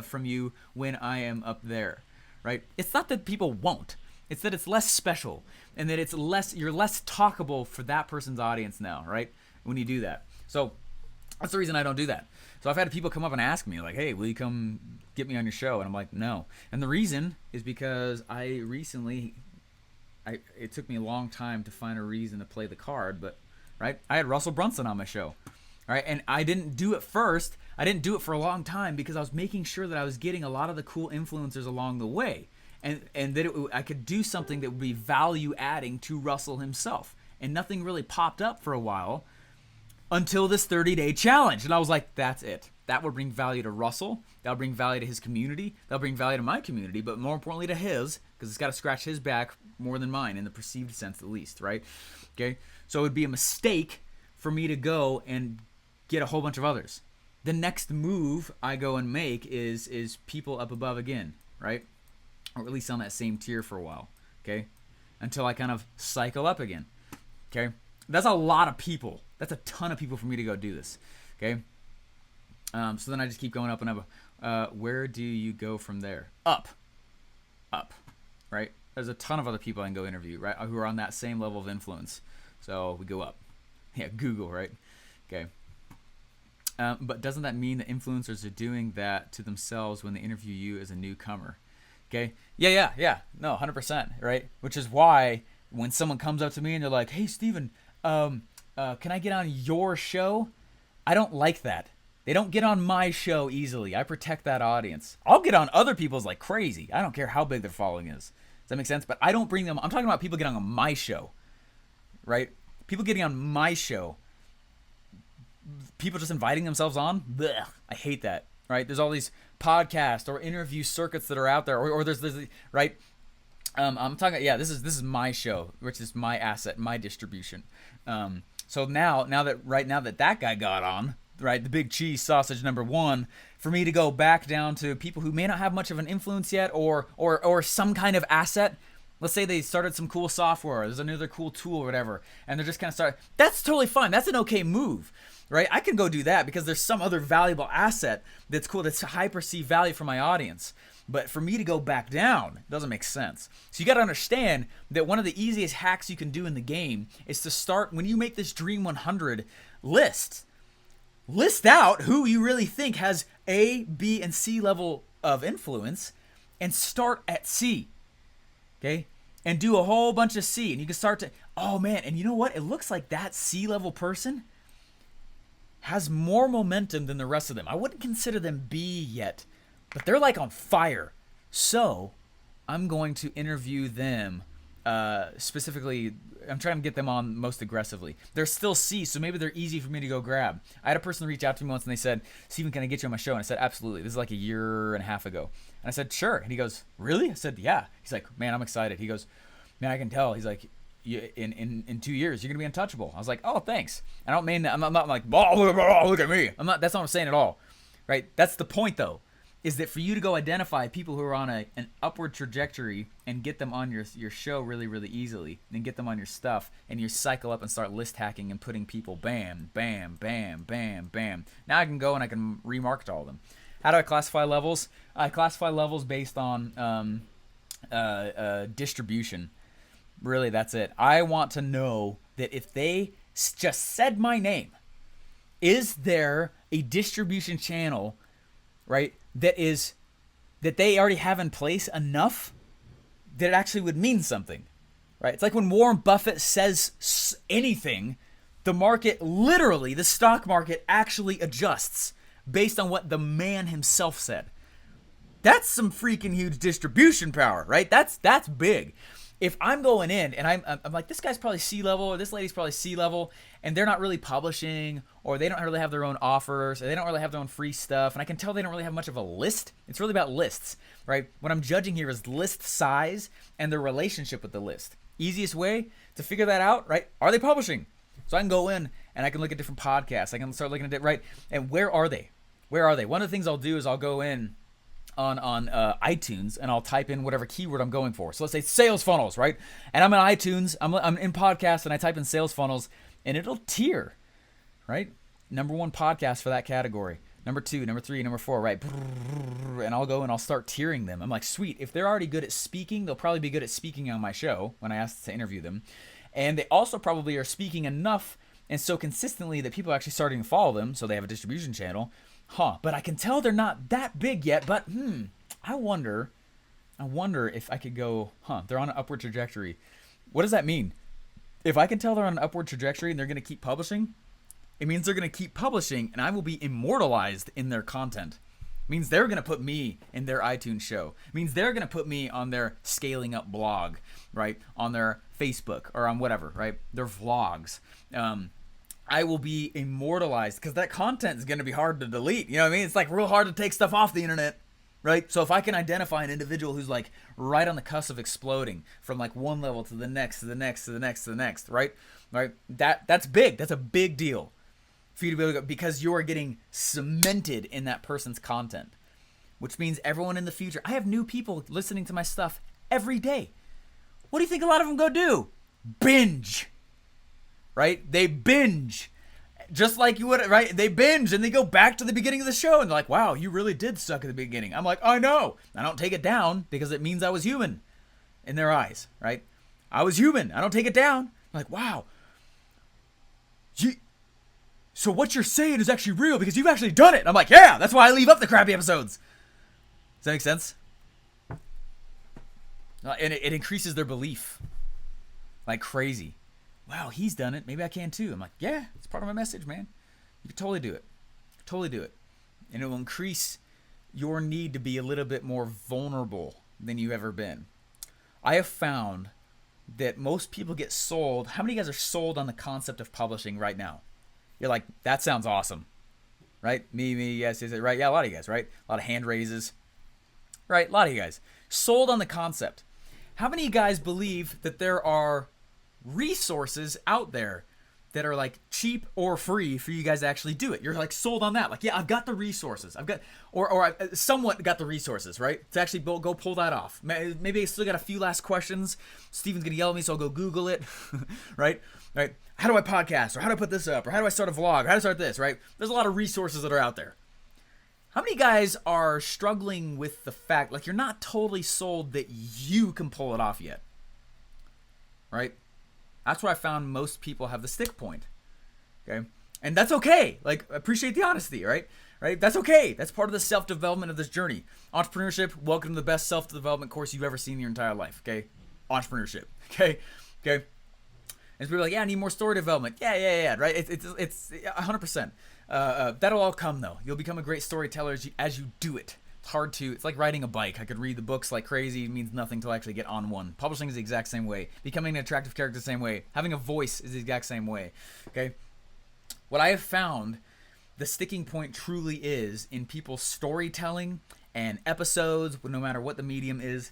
from you when I am up there, right? It's not that people won't. It's that it's less special, and that you're less talkable for that person's audience now, right? When you do that. So that's the reason I don't do that. So I've had people come up and ask me like, hey, will you come get me on your show? And I'm like, no. And the reason is because it took me a long time to find a reason to play the card, but right, I had Russell Brunson on my show, right? And I didn't do it first. I didn't do it for a long time because I was making sure that I was getting a lot of the cool influencers along the way, and that I could do something that would be value adding to Russell himself. And nothing really popped up for a while until this 30-day challenge. And I was like, that's it. That will bring value to Russell. That'll bring value to his community. That'll bring value to my community, but more importantly to his, because it's got to scratch his back more than mine in the perceived sense at least, right? Okay, so it would be a mistake for me to go and get a whole bunch of others. The next move I go and make is people up above again, right? Or at least on that same tier for a while, okay? Until I kind of cycle up again, okay? That's a lot of people. That's a ton of people for me to go do this, okay? So then I just keep going up and up. Where do you go from there? Up, right? There's a ton of other people I can go interview, right? Who are on that same level of influence. So we go up. Yeah, Google, right? Okay. But doesn't that mean that influencers are doing that to themselves when they interview you as a newcomer? Okay. Yeah. No, 100%, right? Which is why when someone comes up to me and they're like, hey, Steven, can I get on your show? I don't like that. They don't get on my show easily. I protect that audience. I'll get on other people's like crazy. I don't care how big their following is. Does that make sense? But I don't bring them. I'm talking about people getting on my show, right? People getting on my show. People just inviting themselves on. Blech. I hate that, right? There's all these podcast or interview circuits that are out there, or there's right. I'm talking. Yeah, this is my show, which is my asset, my distribution. So now that guy got on, right, the big cheese sausage number one, for me to go back down to people who may not have much of an influence yet, or some kind of asset. Let's say they started some cool software, there's another cool tool or whatever, and they're just kind of starting. That's totally fine. That's an okay move, right? I can go do that because there's some other valuable asset that's cool, that's high perceived value for my audience. But for me to go back down doesn't make sense. So you got to understand that one of the easiest hacks you can do in the game is to start, when you make this Dream 100 list out who you really think has A, B, and C level of influence, and start at C. Okay? And do a whole bunch of C. And you can start to, oh man, and you know what? It looks like that C level person has more momentum than the rest of them. I wouldn't consider them B yet, but they're like on fire. So I'm going to interview them specifically. I'm trying to get them on most aggressively. They're still C, so maybe they're easy for me to go grab. I had a person reach out to me once and they said, Steven, can I get you on my show? And I said, absolutely. This is like a year and a half ago. And I said, sure. And he goes, really? I said, yeah. He's like, man, I'm excited. He goes, man, I can tell. He's like, in 2 years, you're going to be untouchable. I was like, oh, thanks. I don't mean that. I'm not like, oh, look at me. That's not what I'm saying at all. Right? That's the point, though, is that for you to go identify people who are on an upward trajectory and get them on your show really, really easily, and get them on your stuff, and you cycle up and start list hacking and putting people bam, bam, bam, bam, bam. Now I can go and I can remarket all of them. How do I classify levels? I classify levels based on distribution. Really, that's it. I want to know that if they just said my name, is there a distribution channel, right, that they already have in place enough that it actually would mean something, right? It's like when Warren Buffett says anything, the market, literally, the stock market actually adjusts based on what the man himself said. That's some freaking huge distribution power, right? That's big. If I'm going in and I'm like, this guy's probably C-level, or this lady's probably C-level, and they're not really publishing, or they don't really have their own offers, or they don't really have their own free stuff, and I can tell they don't really have much of a list. It's really about lists, right? What I'm judging here is list size and their relationship with the list. Easiest way to figure that out, right? Are they publishing? So I can go in and I can look at different podcasts. I can start looking at it, right? And where are they? Where are they? One of the things I'll do is I'll go in on iTunes, and I'll type in whatever keyword I'm going for. So let's say sales funnels, right? And I'm in iTunes, I'm in podcasts, and I type in sales funnels, and it'll tier, right? Number 1 podcast for that category. Number 2, number 3, number 4, right? And I'll go and I'll start tiering them. I'm like, sweet. If they're already good at speaking, they'll probably be good at speaking on my show when I ask to interview them. And they also probably are speaking enough and so consistently that people are actually starting to follow them, so they have a distribution channel. But I can tell they're not that big yet, but I wonder if I could go, they're on an upward trajectory. What does that mean? If I can tell they're on an upward trajectory and they're going to keep publishing, it means they're going to keep publishing and I will be immortalized in their content. It means they're going to put me in their iTunes show. It means they're going to put me on their scaling up blog, right? On their Facebook or on whatever, right? Their vlogs. I will be immortalized because that content is going to be hard to delete. You know what I mean? It's like real hard to take stuff off the internet, right? So if I can identify an individual who's like right on the cusp of exploding from like one level to the next, to the next, to the next, to the next, right? That's big. That's a big deal for you to be able to go, because you are getting cemented in that person's content, which means everyone in the future, I have new people listening to my stuff every day. What do you think a lot of them go do? Binge, right? They binge just like you would, right? They binge and they go back to the beginning of the show and they're like, wow, you really did suck at the beginning. I'm like, I know. I don't take it down because it means I was human in their eyes, right? I was human. I don't take it down. I'm like, wow. So what you're saying is actually real because you've actually done it. And I'm like, yeah, that's why I leave up the crappy episodes. Does that make sense? And it increases their belief like crazy. Wow, he's done it. Maybe I can too. I'm like, yeah, it's part of my message, man. You can totally do it. Totally do it. And it will increase your need to be a little bit more vulnerable than you've ever been. I have found that most people get sold. How many of you guys are sold on the concept of publishing right now? You're like, that sounds awesome, right? Me, yes, right? Yeah, a lot of you guys, right? A lot of hand raises, right? A lot of you guys sold on the concept. How many of you guys believe that there are resources out there that are like cheap or free for you guys to actually do it? You're like sold on that. Like, yeah, I've got the resources. I've got, or I somewhat got the resources, right? To actually go pull that off. Maybe I still got a few last questions. Steven's gonna yell at me, so I'll go Google it, right? Right? How do I podcast? Or how do I put this up? Or how do I start a vlog? Or how do I start this, right? There's a lot of resources that are out there. How many guys are struggling with the fact, like, you're not totally sold that you can pull it off yet, right? That's where I found most people have the stick point, okay? And that's okay. Like, appreciate the honesty, right? Right? That's okay. That's part of the self-development of this journey. Entrepreneurship, welcome to the best self-development course you've ever seen in your entire life, okay? Entrepreneurship, okay? Okay? And people are like, yeah, I need more story development. Yeah, right? It's 100%. That'll all come, though. You'll become a great storyteller as you do it. It's hard to, it's like riding a bike. I could read the books like crazy. It means nothing till I actually get on one. Publishing is the exact same way. Becoming an attractive character the same way. Having a voice is the exact same way, okay? What I have found the sticking point truly is in people's storytelling and episodes, no matter what the medium is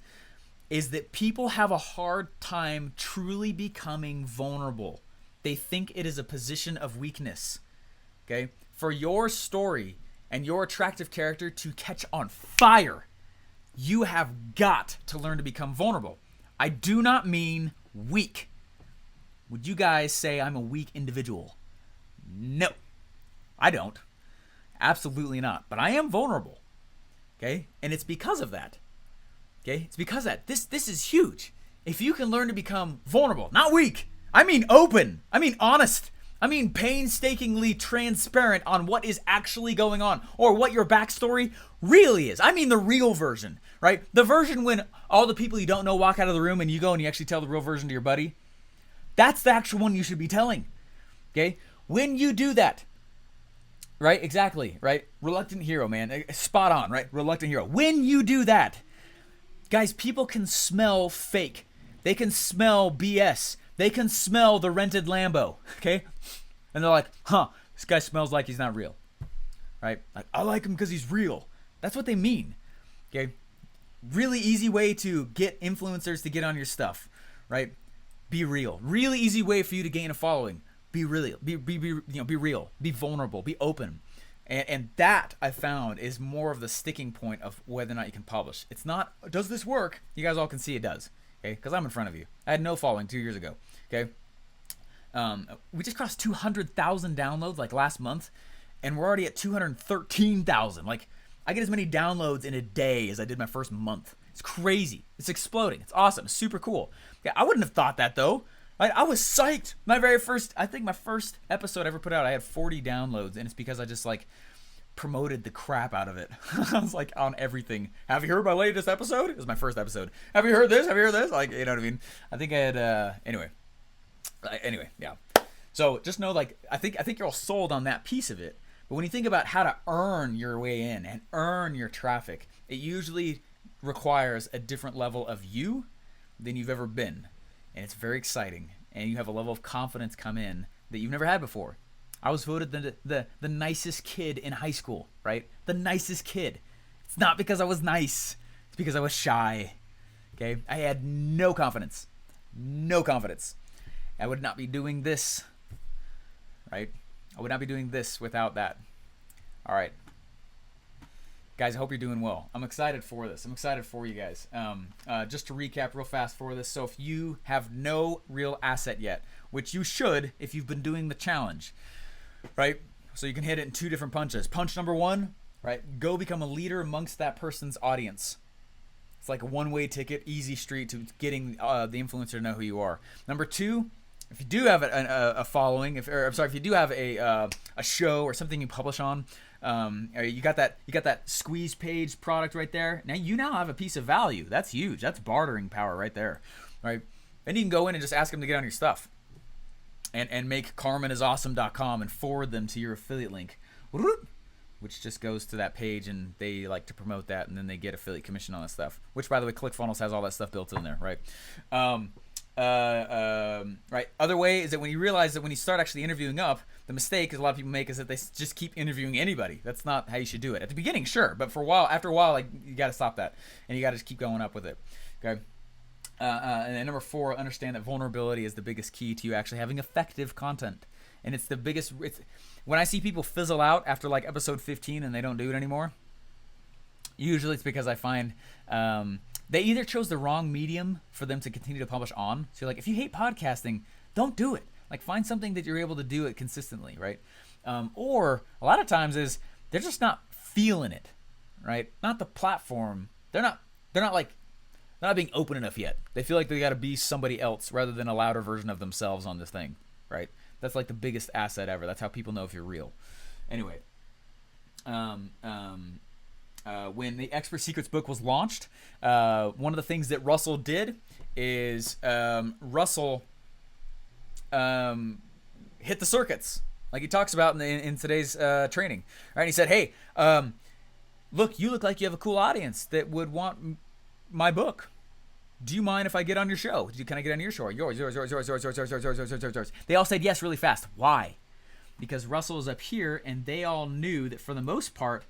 that people have a hard time truly becoming vulnerable. They think it is a position of weakness, okay? For your story and your attractive character to catch on fire, you have got to learn to become vulnerable. I do not mean weak. Would you guys say I'm a weak individual? No, I don't. Absolutely not. But I am vulnerable, okay? And it's because of that. Okay, it's because of that. This is huge. If you can learn to become vulnerable, not weak. I mean open. I mean honest. I mean painstakingly transparent on what is actually going on or what your backstory really is. I mean the real version, right? The version when all the people you don't know walk out of the room and you go and you actually tell the real version to your buddy. That's the actual one you should be telling. Okay? When you do that, right? Exactly, right? Reluctant hero, man. Spot on, right? Reluctant hero. When you do that, guys, people can smell fake. They can smell BS. They can smell the rented Lambo, okay? And they're like, this guy smells like he's not real, right? Like, I like him because he's real. That's what they mean, okay? Really easy way to get influencers to get on your stuff, right? Be real. Really easy way for you to gain a following. Be real. Be real. Be vulnerable. Be open. And that I found is more of the sticking point of whether or not you can publish. It's not, does this work? You guys all can see it does. Okay, because I'm in front of you. I had no following 2 years ago. Okay, we just crossed 200,000 downloads like last month, and we're already at 213,000. Like, I get as many downloads in a day as I did my first month. It's crazy. It's exploding. It's awesome. It's super cool. Yeah, I wouldn't have thought that though. I was psyched. I think my first episode I ever put out, I had 40 downloads, and it's because I just like promoted the crap out of it. I was like on everything. Have you heard my latest episode? It was my first episode. Have you heard this? Have you heard this? Like, you know what I mean? I think I had, anyway, yeah. So just know, like, I think you're all sold on that piece of it. But when you think about how to earn your way in and earn your traffic, it usually requires a different level of you than you've ever been. And it's very exciting. And you have a level of confidence come in that you've never had before. I was voted the nicest kid in high school, right? The nicest kid. It's not because I was nice. It's because I was shy. Okay? I had no confidence. No confidence. I would not be doing this, right? I would not be doing this without that. All right. Guys, I hope you're doing well. I'm excited for this. I'm excited for you guys. Just to recap real fast for this. So if you have no real asset yet, which you should if you've been doing the challenge, right? So you can hit it in 2 different punches. Punch number 1, right? Go become a leader amongst that person's audience. It's like a one-way ticket, easy street to getting the influencer to know who you are. Number 2, if you do have a following, if you do have a show or something you publish on, or you got that squeeze page product right there. Now you have a piece of value. That's huge. That's bartering power right there, right? Then you can go in and just ask them to get on your stuff, and make carmenisawesome.com and forward them to your affiliate link, which just goes to that page, and they like to promote that, and then they get affiliate commission on that stuff. Which, by the way, ClickFunnels has all that stuff built in there, right? Right. Other way is that when you realize that when you start actually interviewing up, the mistake is a lot of people make is that they just keep interviewing anybody. That's not how you should do it. At the beginning, sure, but for a while, after a while, like, you got to stop that, and you got to just keep going up with it. Okay. And then number 4, understand that vulnerability is the biggest key to you actually having effective content, and it's the biggest. When I see people fizzle out after like episode 15 and they don't do it anymore, usually it's because I find they either chose the wrong medium for them to continue to publish on. So like, if you hate podcasting, don't do it. Like, find something that you're able to do it consistently, right? Or a lot of times is they're just not feeling it, right? Not the platform. They're not being open enough yet. They feel like they got to be somebody else rather than a louder version of themselves on this thing, right? That's like the biggest asset ever. That's how people know if you're real. Anyway, when the Expert Secrets book was launched, one of the things that Russell did is Russell hit the circuits, like he talks about in today's training. Right? He said, "Hey, look, you look like you have a cool audience that would want my book. Do you mind if I get on your show? Can I get on your show? Yours. They all said yes really fast. Why? Because Russell was up here, and they all knew that for the most part,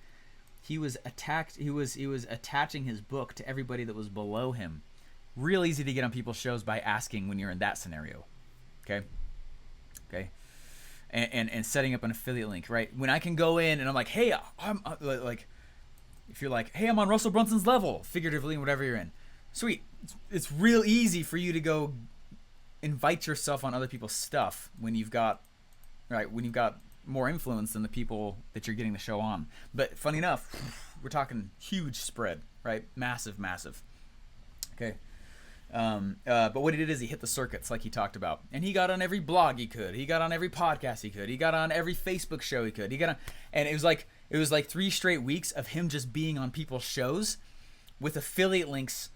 he was attaching his book to everybody that was below him. Real easy to get on people's shows by asking when you're in that scenario. Okay. And setting up an affiliate link, right? When I can go in and I'm like, hey, I'm like, if you're like, hey, I'm on Russell Brunson's level, figuratively, whatever you're in. Sweet. It's real easy for you to go invite yourself on other people's stuff when you've got more influence than the people that you're getting the show on. But funny enough, we're talking huge spread, right? Massive. Okay. But what he did is he hit the circuits like he talked about, and he got on every blog he could. He got on every podcast he could. He got on every Facebook show he could. He got on, and it was like 3 straight weeks of him just being on people's shows with affiliate links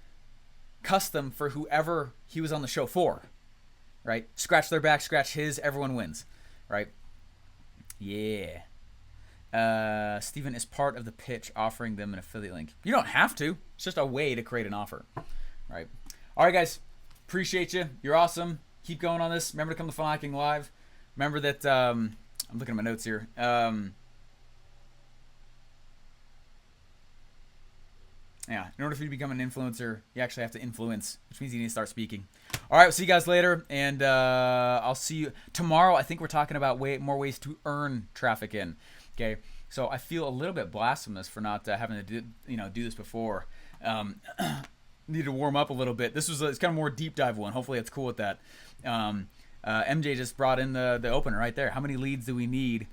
custom for whoever he was on the show for, right? Scratch their back, scratch his, everyone wins, right? Yeah. Steven is part of the pitch offering them an affiliate link. You don't have to. It's just a way to create an offer, right? All right, guys. Appreciate you. You're awesome. Keep going on this. Remember to come to Funnel Hacking Live. Remember that I'm looking at my notes here. Yeah, in order for you to become an influencer, you actually have to influence, which means you need to start speaking. All right, we'll see you guys later, and I'll see you tomorrow. I think we're talking about more ways to earn traffic in. Okay, So I feel a little bit blasphemous for not having to do this before. Need to warm up a little bit. It's kind of more deep dive one. Hopefully it's cool with that. MJ just brought in the opener right there. How many leads do we need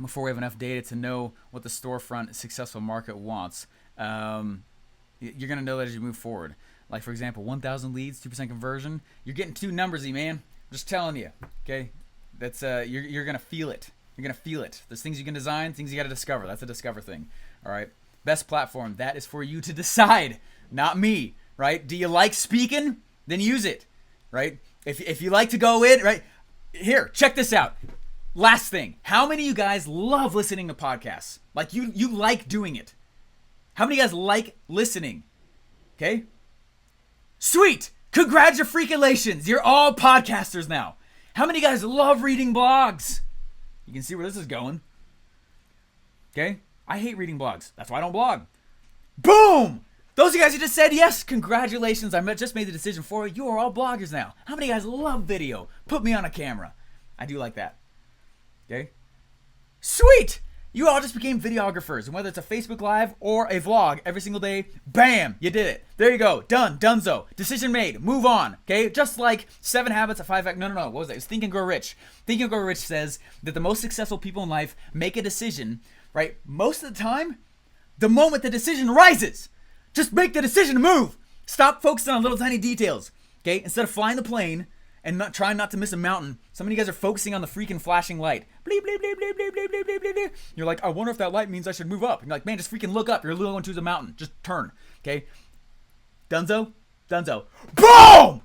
before we have enough data to know what the storefront successful market wants? You're going to know that as you move forward. Like, for example, 1,000 leads, 2% conversion. You're getting two numbersy, man. I'm just telling you, okay? That's you're going to feel it. You're going to feel it. There's things you can design, things you got to discover. That's a discover thing, all right? Best platform, that is for you to decide, not me, right? Do you like speaking? Then use it, right? If you like to go in, right? Here, check this out. Last thing, how many of you guys love listening to podcasts? Like, you like doing it. How many of you guys like listening? Okay? Sweet! Congratulations! You're all podcasters now. How many of you guys love reading blogs? You can see where this is going. Okay? I hate reading blogs. That's why I don't blog. Boom! Those of you guys who just said yes, congratulations. I just made the decision for you. You are all bloggers now. How many of you guys love video? Put me on a camera. I do like that. Okay? Sweet! You all just became videographers. And whether it's a Facebook Live or a vlog every single day, bam, you did it. There you go. Done. Donezo. Decision made. Move on. Okay? Just like 7 Habits of 5 No. What was that? It's Think and Grow Rich. Think and Grow Rich says that the most successful people in life make a decision, right? Most of the time, the moment the decision rises. Just make the decision to move. Stop focusing on little tiny details. Okay? Instead of flying the plane and trying not to miss a mountain, some of you guys are focusing on the freaking flashing light. Bleep, bleep, bleep, bleep, bleep, bleep, bleep, bleep, bleep, bleep. You're like, I wonder if that light means I should move up. And you're like, man, just freaking look up. You're literally going to choose a mountain. Just turn. Okay? Donezo? Boom!